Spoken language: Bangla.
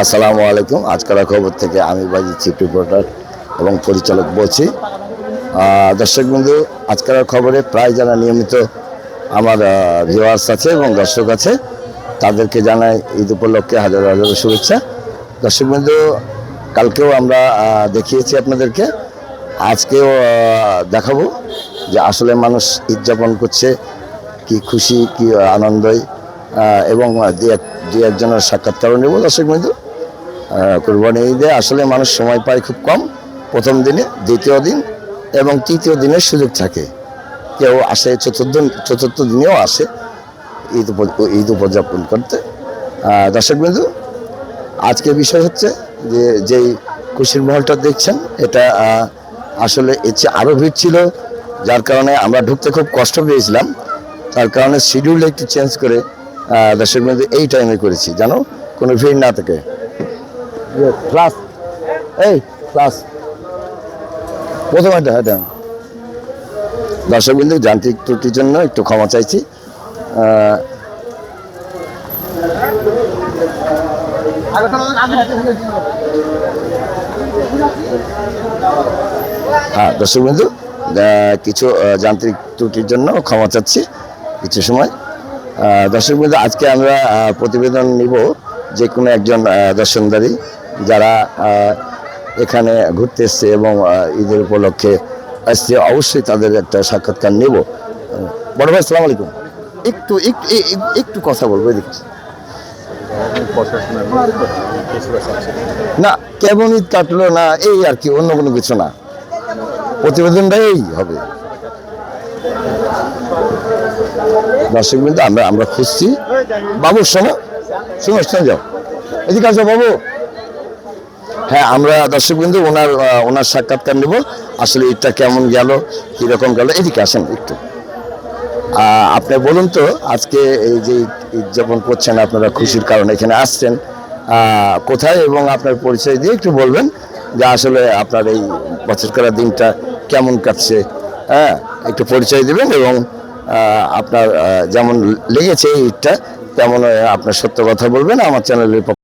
আসসালামু আলাইকুম। আজকাল খবর থেকে আমি বাজি চিফ রিপোর্টার এবং পরিচালক বলছি। দর্শকবন্ধু, আজকাল খবরে প্রায় যারা নিয়মিত আমার ভিউয়ার্স আছে এবং দর্শক আছে, তাদেরকে জানাই ঈদ উপলক্ষে হাজার হাজার শুভেচ্ছা। দর্শকবন্ধু, কালকেও আমরা দেখিয়েছি আপনাদেরকে, আজকেও দেখাবো যে আসলে মানুষ ঈদ যাপন করছে কি খুশি কি আনন্দই, এবং দু একজনের সাক্ষাৎকারও নেব। দর্শকবন্ধু, কুরবানি ঈদে আসলে মানুষ সময় পায় খুব কম, প্রথম দিনে, দ্বিতীয় দিন এবং তৃতীয় দিনের সুযোগ থাকে। কেউ আসে চতুর্থ দিনেও আসে ঈদ উপযাপন করতে। দর্শকবন্ধু, আজকের বিষয় হচ্ছে যে যেই খুশির মহলটা দেখছেন, এটা আসলে এর চেয়ে আরও ভিড় ছিল, যার কারণে আমরা ঢুকতে খুব কষ্ট পেয়েছিলাম। তার কারণে শিডিউলটা একটু চেঞ্জ করে দর্শকবন্ধু এই টাইমে করেছি, জানো, কোনো ভিড় না থাকে। ক্লাস প্রথম এটা দর্শকবন্ধু, যান্ত্রিক ত্রুটির জন্য একটু ক্ষমা চাইছি। হ্যাঁ দর্শকবন্ধু, কিছু যান্ত্রিক ত্রুটির জন্য ক্ষমা চাচ্ছি কিছু সময়। দর্শকবন্ধু, আজকে আমরা প্রতিবেদন নিব যে কোনো একজন দর্শনদারী যারা এখানে ঘুরতে এসছে এবং ঈদের উপলক্ষে আসছে, অবশ্যই তাদের একটা সাক্ষাৎকার নেব। বড় ভাই, আসসালামু আলাইকুম। একটু একটু একটু কথা বলবো, দেখছি না কেমন ঈদ কাটলো না, এই আর কি, অন্য কোনো কিছু না, প্রতিবেদনটাই হবে। দর্শকবৃন্দ, আমরা খুঁজছি বাবুর শোনো যাও, এদিকে আসো বাবু। হ্যাঁ, আমরা দর্শকবৃন্দ ওনার সাক্ষাৎকার নেব। আসলে ঈদটা কেমন গেল, কীরকম গেল, এদিকে আসেন একটু। আপনি বলুন তো, আজকে এই যে ঈদ যাপন করছেন, আপনারা খুশির কারণে এখানে আসছেন, কোথায়, এবং আপনার পরিচয় দিয়ে একটু বলবেন যে আসলে আপনার এই বছর করার দিনটা কেমন কাটছে। হ্যাঁ, একটু পরিচয় দেবেন এবং আপনার যেমন লেগেছে এই ঈদটা, তেমন আপনার সত্য কথা বলবেন। আমার চ্যানেলের পক্ষ